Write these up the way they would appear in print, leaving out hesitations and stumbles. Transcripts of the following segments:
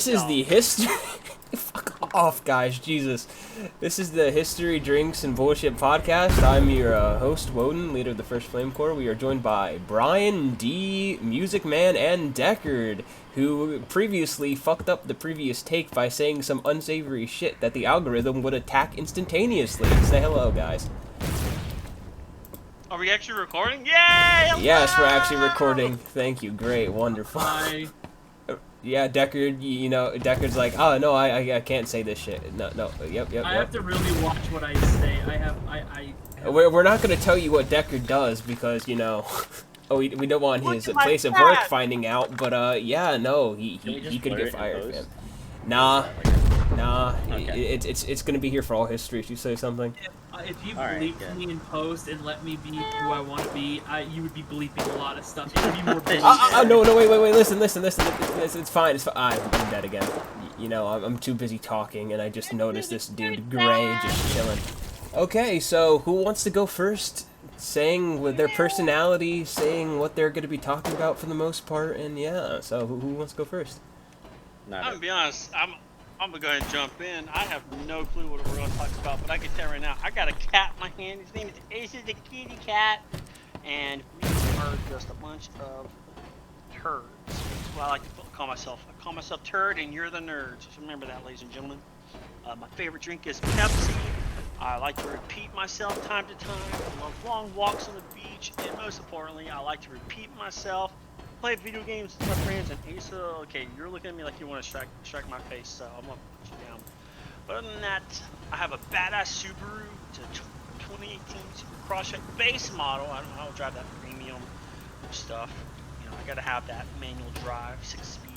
This is the history. Fuck off, guys. Jesus. This is the History, Drinks, and Bullshit podcast. I'm your host, Woden, leader of the First Flame Corps. We are joined by Brian, D, Music Man, and Deckard, who previously fucked up the previous take by saying some unsavory shit that the algorithm would attack instantaneously. Say hello, guys. Are we actually recording? Yay! Hello! Yes, we're actually recording. Thank you. Great. Wonderful. Hi. Yeah, Deckard, you know, Deckard's like, oh, no, I can't say this shit. No, yep. I have to really watch what I say. We're not going to tell you what Deckard does because, you know, we don't want his place of work finding out, but, yeah, no, he could get fired, man. Nah, okay. It's going to be here for all history if you say something. If you bleep me in post and let me be who I want to be, you would be bleeping a lot of stuff. It would be more no, wait, listen. It's fine. I'm dead again. You know, I'm too busy talking, and I just noticed this dude, Gray, just chilling. Okay, so who wants to go first? Saying with their personality, saying what they're going to be talking about for the most part, and yeah, so who wants to go first? I'm going to be honest, I'm gonna go ahead and jump in. I have no clue what we're gonna talk about, but I can tell right now, I got a cat in my hand. His name is Ace the kitty cat, and we are just a bunch of turds. That's what I like to call myself. I call myself Turd, and you're the nerds. So remember that, ladies and gentlemen. My favorite drink is Pepsi. I like to repeat myself time to time. I love long walks on the beach, and most importantly, I like to repeat myself. Play video games with my friends, and Asa, okay, you're looking at me like you want to strike my face, so I'm gonna put you down. But other than that, I have a badass Subaru. It's a 2018 Super Crosstrek base model. I don't know how to drive that premium stuff. You know, I gotta have that manual drive, 6-speed.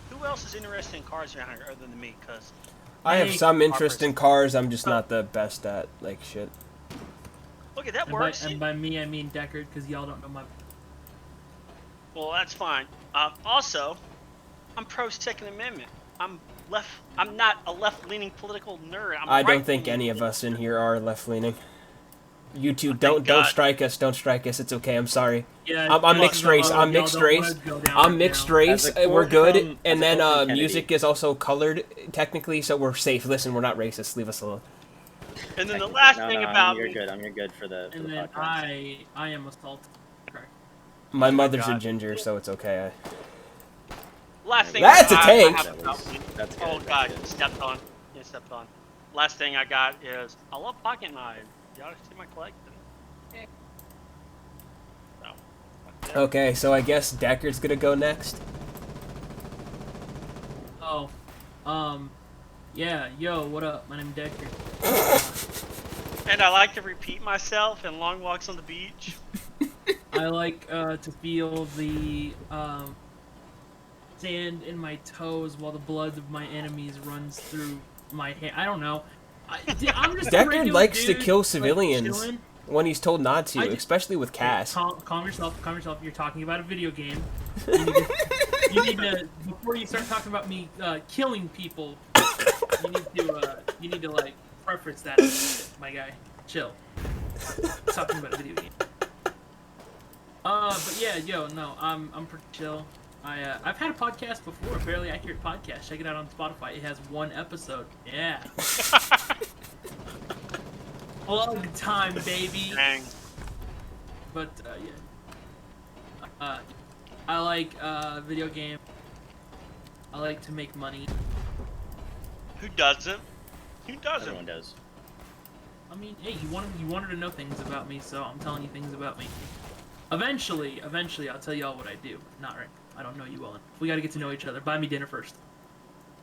Who else is interested in cars around here other than me? Cause I have some interest in cars. I'm just not the best at like shit. Okay, that works. And by me, I mean Deckard, because y'all don't know my. Well, that's fine. Also, I'm pro Second Amendment. I'm not a left-leaning political nerd. I don't think any of us in here are left-leaning. You two, don't strike us. Don't strike us. It's okay. I'm sorry. Yeah, I'm mixed race. I'm mixed race. I'm mixed race. We're good. And then music is also colored technically, so we're safe. Listen, we're not racist. Leave us alone. And then the last thing about you're good. I'm good for the. And then I am assaulted. My mother's a ginger, so it's okay. Last thing That's a tank! That's good. Oh god, stepped on. Yeah, stepped on. Last thing I got is, I love pocket knives. Y'all see my collection? So, okay, so I guess Deckard's gonna go next. Oh, yeah, yo, what up? My name's Deckard. And I like to repeat myself in long walks on the beach. I like to feel the sand in my toes while the blood of my enemies runs through my hair. I don't know. I'm just Deckard likes to dude, kill civilians like, when he's told not to, especially with Cass. Calm yourself. Calm yourself. You're talking about a video game. You need to before you start talking about me killing people. You need to like preference that, my guy. Chill. Talking about a video game. But yeah, yo, no, I'm pretty chill. I've had a podcast before, a Fairly Accurate Podcast. Check it out on Spotify. It has 1 episode. Yeah. Plug time, baby. Dang. But yeah. I like video game. I like to make money. Who doesn't? Who doesn't? Everyone does. I mean, hey, you wanted to know things about me, so I'm telling you things about me. Eventually, I'll tell you all what I do. Not right. I don't know you well enough. We gotta get to know each other. Buy me dinner first.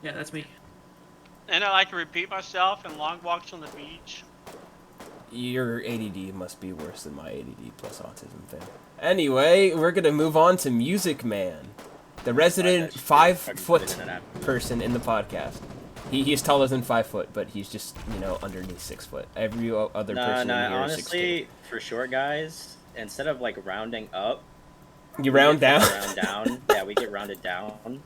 Yeah, that's me. And I like to repeat myself in long walks on the beach. Your ADD must be worse than my ADD plus autism thing. Anyway, we're gonna move on to Music Man, the resident 5-foot person in the podcast. He is taller than 5 foot, but he's just, you know, underneath 6 foot. Every other person in here is 6 feet. Honestly, for short guys, instead of like rounding up, you round down. Round down. Yeah, we get rounded down.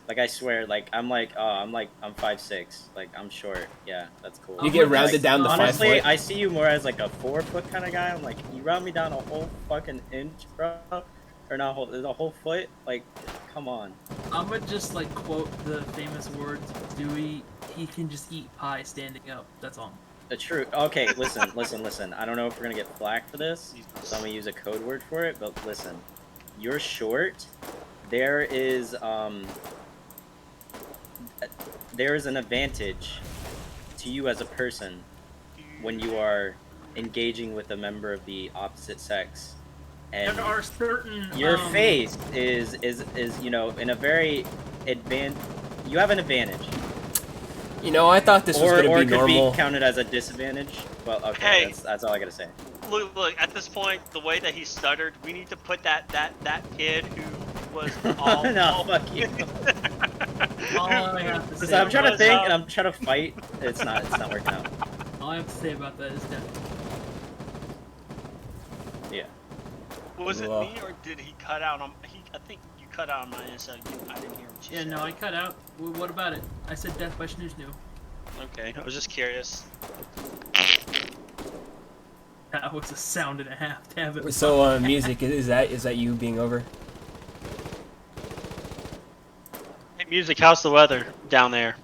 Like I swear, like I'm 5'6". Like I'm short. Yeah, that's cool. You get rounded down to 5 foot. Honestly, I see you more as like a 4 foot kind of guy. I'm like, you round me down a whole fucking inch, bro, or not a whole foot. Like, come on. I'm gonna just like quote the famous words of Dewey. He can just eat pie standing up. That's all. The truth. Okay, listen. I don't know if we're gonna get flack for this, so I'm gonna use a code word for it. But listen, you're short. There is an advantage to you as a person when you are engaging with a member of the opposite sex, and There are certain. your face is you know in a very you have an advantage. You know, I thought this was Or gonna it be could normal. be counted as a disadvantage. Well, okay, Hey. that's all I gotta say. Look. At this point, the way that he stuttered, we need to put that kid who was all. No, fuck you. All I have to Listen, say. I'm trying to was, think and I'm trying to fight. It's not working out. All I have to say about that is that. Yeah. Was it Ugh. me or did he cut out on? I think you cut out on my end, so I didn't hear what you Yeah, said. no, I cut out. What about it? I said death by Snooze New. Okay, I was just curious. That was a sound and a half. Damn it. So, music, is that you being over? Hey, music, how's the weather down there?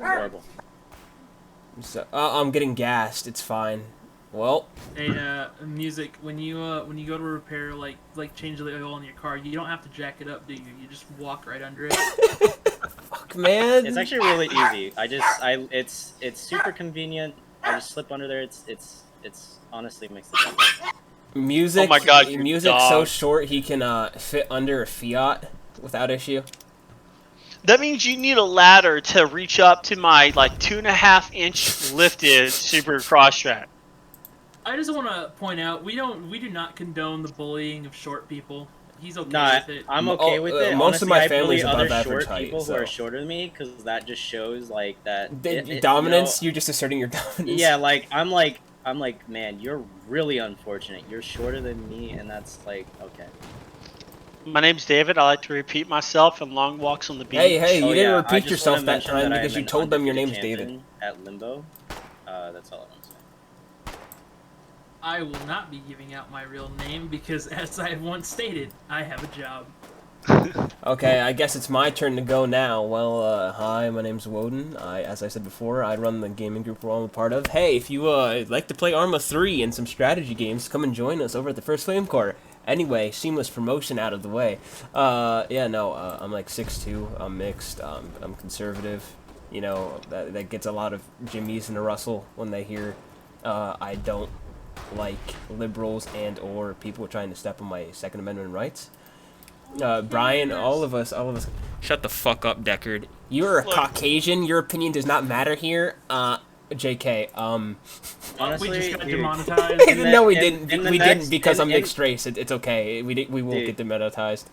Horrible. So, I'm getting gassed. It's fine. Well, Hey, music. When you go to repair, like change the oil in your car, you don't have to jack it up, do you? You just walk right under it. fuck, man. It's actually really easy. It's super convenient. I just slip under there. It's honestly makes the job better. Music. Oh my God, you music's so dog. short he can fit under a Fiat without issue. That means you need a ladder to reach up to my like 2.5-inch lifted Subaru Crosstrek. I just want to point out we do not condone the bullying of short people. He's okay Nah, with it. I'm okay with it. Most of Honestly, my I family's bully above other average short height, people who so. are shorter than me because that just shows like that Dominance? you know, You're just asserting your dominance. yeah, like I'm like, man, you're really unfortunate. You're shorter than me, and that's like okay. My name's David. I like to repeat myself in long walks on the beach. Hey, you Oh, didn't yeah, I repeat just yourself wanna that mention time that I because am you an told them your undefeated name's David. champion at Limbo. That's all I want to say. I will not be giving out my real name because, as I once stated, I have a job. Okay, I guess it's my turn to go now. Well, hi, my name's Woden. As I said before, I run the gaming group we're all a part of. Hey, if you like to play Arma 3 and some strategy games, come and join us over at the First Flame Corps. Anyway, seamless promotion out of the way. Yeah, no, I'm like 6'2", I'm mixed, I'm conservative. You know, that gets a lot of Jimmies in a rustle when they hear I don't like liberals and or people trying to step on my Second Amendment rights. Brian, all of us. Shut the fuck up, Deckard. You're a Look. Caucasian. Your opinion does not matter here. JK. Honestly, we just got dude, demonetized. In the- No, we in- didn't. in the We next- didn't because in- I'm in- mixed race. It's okay. We won't Dude. get demonetized.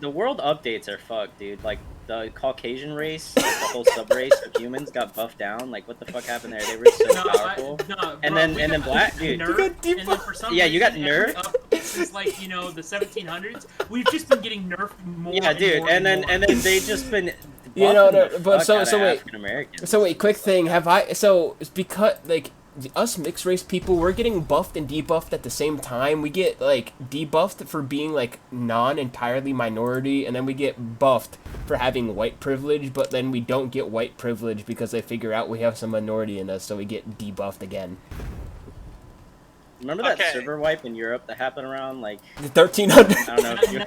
the world updates are fucked, dude. Like the Caucasian race, like, the whole sub race of humans got buffed down. Like what the fuck happened there? They were so powerful. bro, And then- we and then got black- dude. nerfed, You got and then for some Yeah, you got reason, every nerfed. update since like the 1700s, we've just been getting nerfed more. Yeah, dude. more And then more. they just been. You know, buffing the but fuck so outta wait. African Americans. So wait, quick thing. It's because like us mixed race people, we're getting buffed and debuffed at the same time. We get like debuffed for being like non-entirely minority, and then we get buffed for having white privilege, but then we don't get white privilege because they figure out we have some minority in us, so we get debuffed again. Remember that Okay. server wipe in Europe that happened around like The 1300. I don't know if you.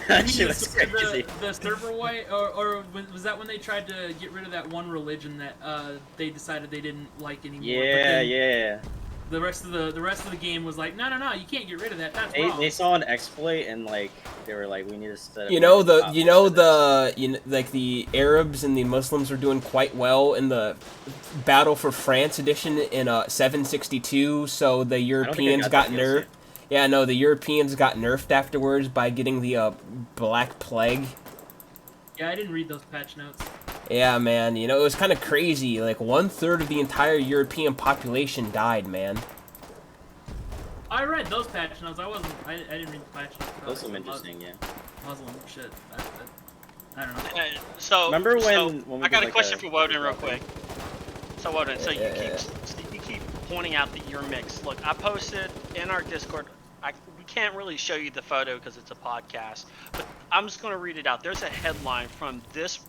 That shit was crazy. The server white, or was that when they tried to get rid of that one religion that they decided they didn't like anymore? But Yeah, then yeah. The rest of the game was like, no, you can't get rid of that. That's wrong. They saw an exploit and like they were like, we need to set up You know a the top you know for this. the like the Arabs and the Muslims were doing quite well in the Battle for France edition in 762. So the Europeans got that nerfed. Yeah, no, the Europeans got nerfed afterwards by getting the Black Plague. Yeah, I didn't read those patch notes. Yeah, man. You know, it was kind of crazy. Like 1/3 of the entire European population died, man. I read those patch notes. I didn't read the patch notes. about Those some the interesting, yeah. Muslim shit. I don't know. So Remember so when we I got did, a question like, for Woden real quick. So Woden, so Yeah. you keep pointing out that you're mixed. Look, I posted in our Discord. we can't really show you the photo because it's a podcast, but I'm just going to read it out. There's a headline from this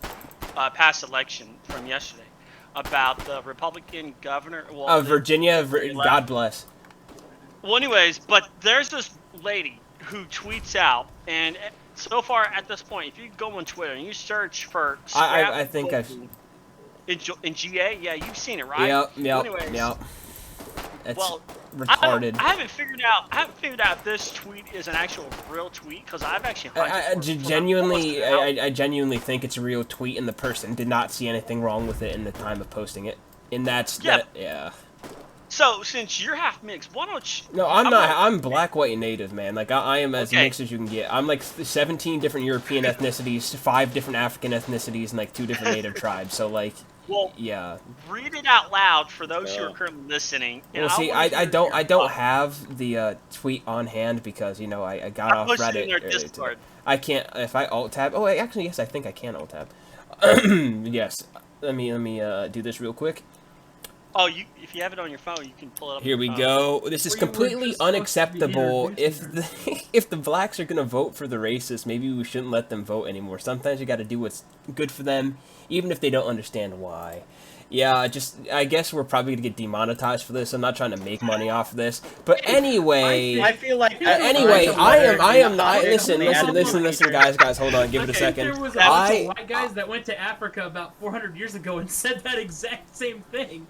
past election from yesterday about the Republican governor. Well, Virginia, God bless. Well, anyways, but there's this lady who tweets out, and so far at this point, if you go on Twitter and you search for I think I've... in GA, yeah, you've seen it, right? Yep. It's retarded. I haven't figured out if this tweet is an actual real tweet because I've actually I genuinely think it's a real tweet, and the person did not see anything wrong with it in the time of posting it. And that's yeah. So since you're half mixed, why don't you? No, I'm not. I'm black, white, and native, man. Like I am as mixed as you can get. I'm like 17 different European ethnicities, 5 different African ethnicities, and like 2 different native tribes. So like. Well, yeah. Read it out loud for those who are currently listening. Well, see, I don't have the tweet on hand because I got off Reddit. In our Discord. I can't if I alt tab. Oh, actually, yes, I think I can alt tab. Yes. Let me do this real quick. Oh, if you have it on your phone, you can pull it up. Here we go. This is completely unacceptable. If the blacks are gonna vote for the racists, maybe we shouldn't let them vote anymore. Sometimes you got to do what's good for them, even if they don't understand why. Yeah, I guess we're probably gonna get demonetized for this. I'm not trying to make money off of this, but anyway. I feel like. Anyway, I am not. Listen, guys. Hold on, give it a second. There was a bunch of white guys that went to Africa about 400 years ago and said that exact same thing.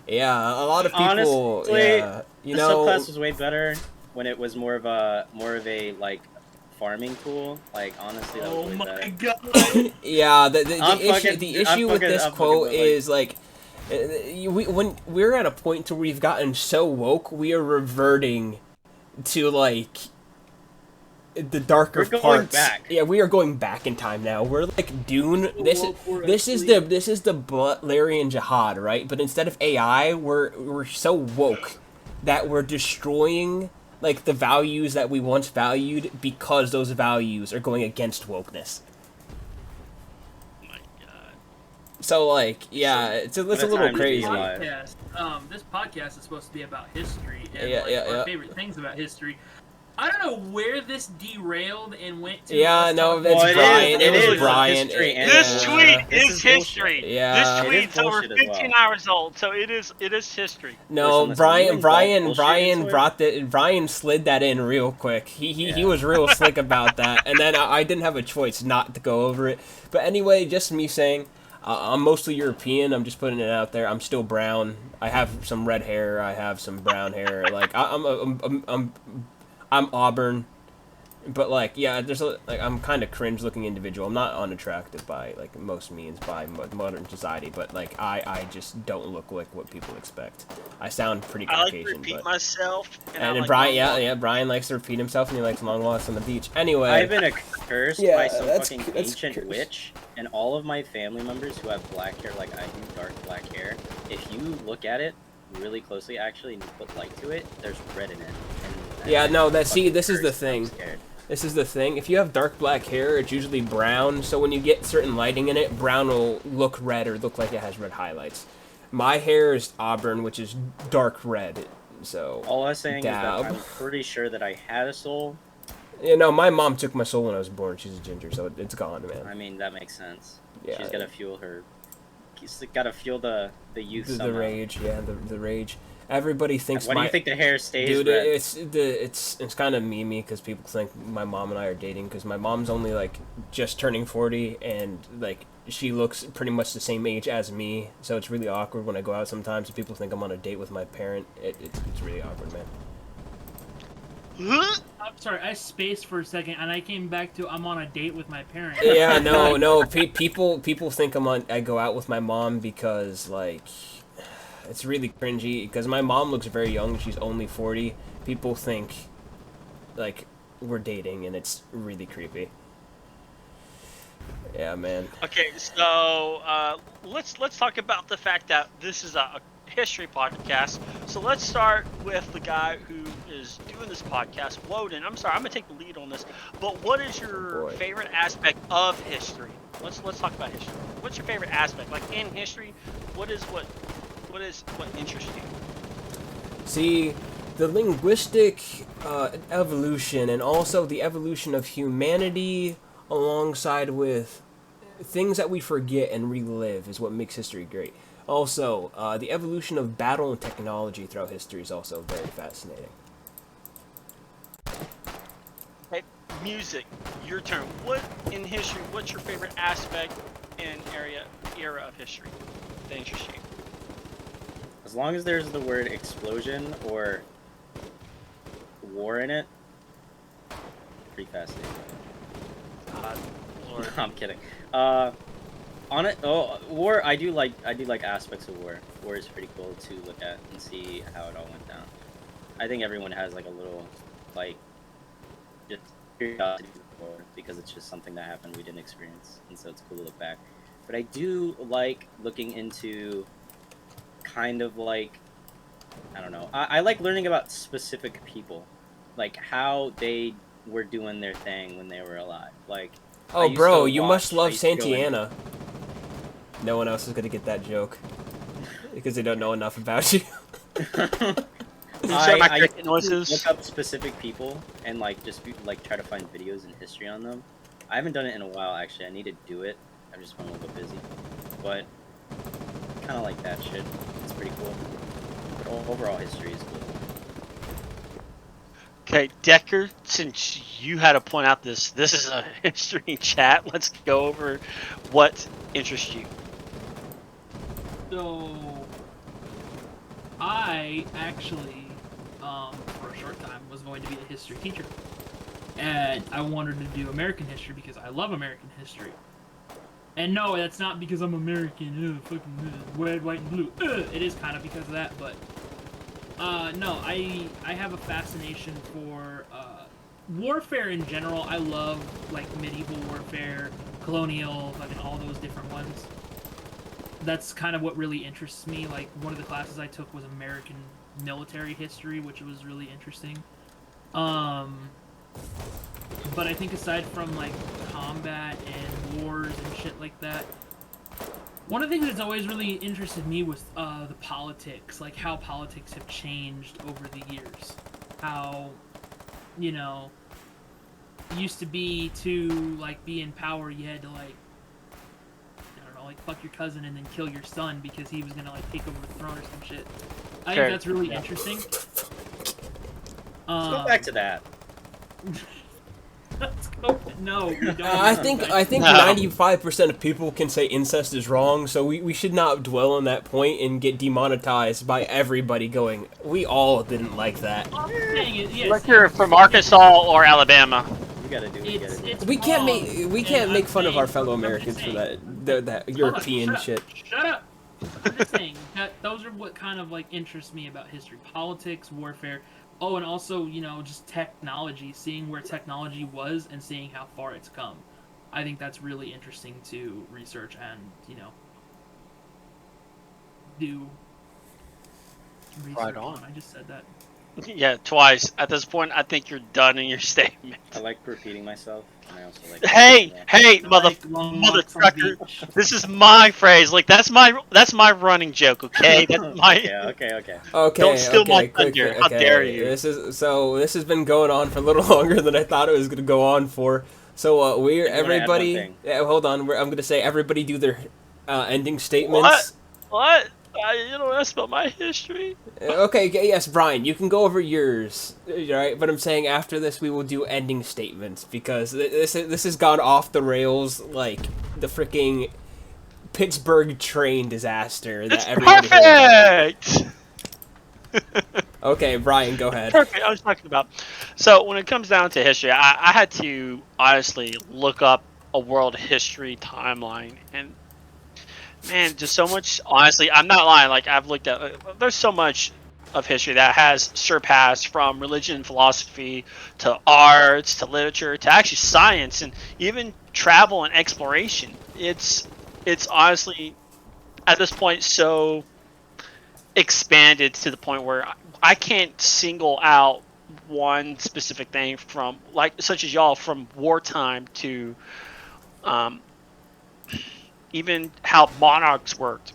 Yeah, a lot of people. Honestly, yeah, the subclass was way better when it was more of a like farming tool. Like honestly, that was way better. Oh my god! Yeah, the issue with this quote is like, when we're at a point to where we've gotten so woke, we are reverting to like the darker parts. Back. Yeah, we are going back in time now. We're like Dune. This is the Butlerian Jihad, right? But instead of AI, we're so woke that we're destroying like the values that we once valued because those values are going against wokeness. Oh my god. So like, yeah, it's a little crazy. This podcast is supposed to be about history and our favorite things about history. I don't know where this derailed and went to. Yeah, no, it's Brian. It was Brian. This tweet is history. Yeah. This tweet's over 15 hours old, so it is history. No, Brian slid that in real quick. He was real slick about that, and then I didn't have a choice not to go over it. But anyway, just me saying, I'm mostly European. I'm just putting it out there. I'm still brown. I have some red hair. I have some brown hair. Like I'm Auburn, but like, yeah, I'm kind of cringe-looking individual. I'm not unattractive by like most means by modern society, but like I just don't look like what people expect. I sound pretty Caucasian. I like to repeat myself. And Brian, Brian likes to repeat himself, and he likes long walks on the beach. Anyway, I've been cursed by some fucking ancient witch, and all of my family members who have black hair, like I do, dark black hair. If you look at it really closely, actually, and you put light to it, there's red in it. Yeah, no, this is the thing. This is the thing. If you have dark black hair, it's usually brown, so when you get certain lighting in it, brown will look red or look like it has red highlights. My hair is auburn, which is dark red, so... All I was saying is that I'm pretty sure that I had a soul. You know, my mom took my soul when I was born. She's a ginger, so it's gone, man. I mean, that makes sense. Yeah. She's gotta fuel her... She's gotta fuel the youth somehow. The rage, yeah, the rage. Everybody thinks Why do you think the hair stays red? It's kind of memey because people think my mom and I are dating because my mom's only like just turning 40 and like she looks pretty much the same age as me, so it's really awkward when I go out sometimes and people think I'm on a date with my parent. It's really awkward, man. I'm sorry, I spaced for a second and I came back to I'm on a date with my parent. Yeah, no. People think I go out with my mom because like. It's really cringy because my mom looks very young. She's only 40. People think like we're dating, and it's really creepy. Yeah, man. Okay, so let's talk about the fact that this is a history podcast. So let's start with the guy who is doing this podcast, Woden. I'm sorry, I'm gonna take the lead on this. But what is your favorite aspect of history? Let's talk about history. What's your favorite aspect? Like in history, what interests you? See, the linguistic evolution and also the evolution of humanity alongside with things that we forget and relive is what makes history great. Also, the evolution of battle and technology throughout history is also very fascinating. Okay, music, your turn. What in history? What's your favorite aspect and era of history that interests you? As long as there's the word explosion or war in it, pretty fascinating. Lord. I'm kidding. War. I do like aspects of war. War is pretty cool to look at and see how it all went down. I think everyone has like a little, like, just curiosity for war because it's just something that happened we didn't experience, and so it's cool to look back. But I do like looking into, kind of like, I don't know. I like learning about specific people, like how they were doing their thing when they were alive. Like, Oh, bro, you must love I used to go in- Santiana. No one else is gonna get that joke because they don't know enough about you. I used to look up specific people and like just try to find videos and history on them. I haven't done it in a while actually. I need to do it. I've just been a little bit busy, but kind of like that shit. It's pretty cool. But overall, history is cool. Okay, Decker, since you had to point out this is a history chat, let's go over what interests you. So, I actually, for a short time, was going to be a history teacher. And I wanted to do American history because I love American history. And no, that's not because I'm American, fucking red, white, and blue. It is kind of because of that, but no, I have a fascination for warfare in general. I love like medieval warfare, colonial, fucking all those different ones. That's kind of what really interests me. Like one of the classes I took was American military history, which was really interesting. But I think aside from like combat and wars and shit like that, one of the things that's always really interested me was the politics, like how politics have changed over the years. How, you know, it used to be to like be in power, you had to like, I don't know, like fuck your cousin and then kill your son because he was gonna like take over the throne or some shit. I think that's really interesting. Let's go back to that. Let's go. No, we don't. I think 95% of people can say incest is wrong, so we should not dwell on that point and get demonetized by everybody going, we all didn't like that. I'm saying it, yes, Like you're from Arkansas or Alabama. We gotta do it. We can't make fun of our fellow Americans for that European shit. Shut up. I'm just saying that those are what kind of like interests me about history, politics, warfare. Oh, and also, you know, just technology, seeing where technology was and seeing how far it's come. I think that's really interesting to research and, you know, do research Right on. I just said that. Yeah, twice. At this point, I think you're done in your statement. I like repeating myself. And I also like Hey, mother trucker. This is my phrase. Like that's my running joke. Okay, that's my. Okay. Don't steal my thunder. How dare you? This has been going on for a little longer than I thought it was going to go on for. So everybody. Hold on. I'm going to say everybody do their ending statements. What? You don't ask about my history. Okay, yes, Brian, you can go over yours, right? But I'm saying after this we will do ending statements because this has gone off the rails like the freaking Pittsburgh train disaster that everybody perfect. Okay, Brian, go ahead. Perfect. I was talking about. So when it comes down to history, I had to honestly look up a world history timeline and. Man, just so much. Honestly, I'm not lying. Like I've looked at, there's so much of history that has surpassed from religion, philosophy, to arts, to literature, to actually science, and even travel and exploration. It's honestly at this point so expanded to the point where I can't single out one specific thing from like such as y'all from wartime to even how monarchs worked.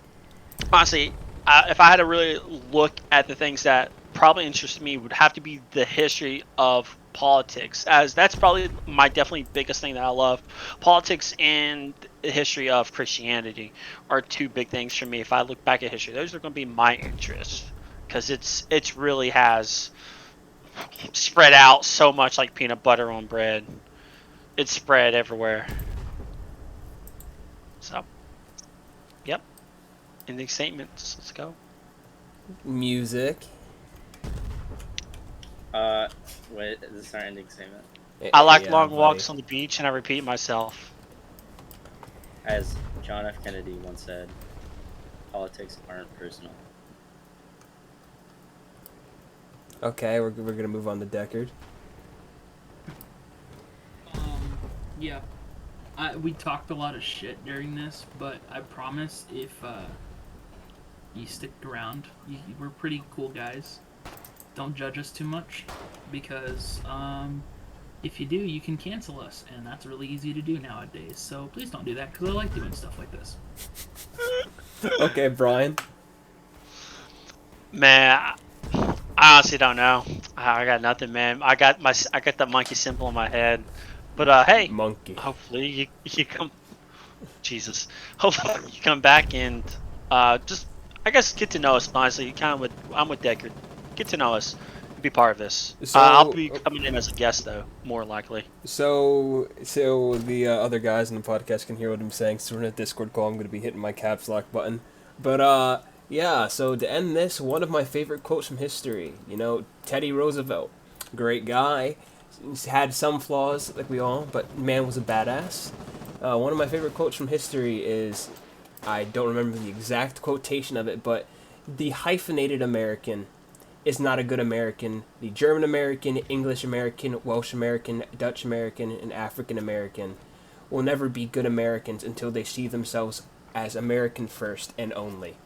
Honestly, if I had to really look at the things that probably interests me would have to be the history of politics, as that's probably my definitely biggest thing that I love. Politics and the history of Christianity are two big things for me. If I look back at history, those are going to be my interests, because it's really has spread out so much like peanut butter on bread. It's spread everywhere. So, yep. Ending statements. Let's go. Music. Wait, this is our ending statement. I like Yeah, long buddy. walks on the beach, and I repeat myself. As John F. Kennedy once said, politics aren't personal. Okay, we're gonna move on to Deckard. Yeah. We talked a lot of shit during this, but I promise if you stick around, we're pretty cool guys. Don't judge us too much, because if you do, you can cancel us, and that's really easy to do nowadays. So please don't do that, because I like doing stuff like this. Okay, Brian. Man, I honestly don't know. I got nothing, man. I got the monkey symbol in my head. But hey, Monkey. hopefully you come. Jesus, hopefully you come back and just I guess get to know us. Honestly, I'm with Deckard. Get to know us. Be part of this. So I'll be coming in as a guest though, more likely. So the other guys in the podcast can hear what I'm saying. So we're in a Discord call. I'm gonna be hitting my caps lock button. But yeah. So to end this, one of my favorite quotes from history. You know, Teddy Roosevelt, great guy. He's had some flaws, like we all, but man was a badass. One of my favorite quotes from history is, I don't remember the exact quotation of it, but the hyphenated American is not a good American. The German American, English American, Welsh American, Dutch American, and African American will never be good Americans until they see themselves as American first and only.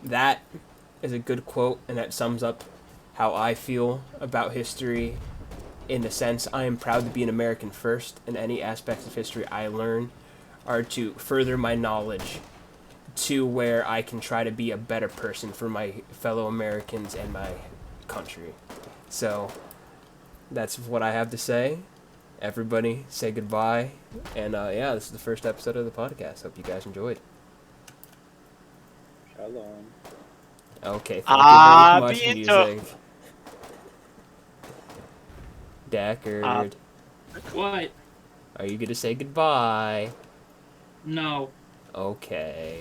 That is a good quote, and that sums up how I feel about history. In the sense, I am proud to be an American first, and any aspects of history I learn are to further my knowledge to where I can try to be a better person for my fellow Americans and my country. So, that's what I have to say. Everybody, say goodbye. And yeah, this is the first episode of the podcast. Hope you guys enjoyed. Shalom. Okay, thank you very much, be music. Deckard, What? are you gonna say goodbye? No. Okay.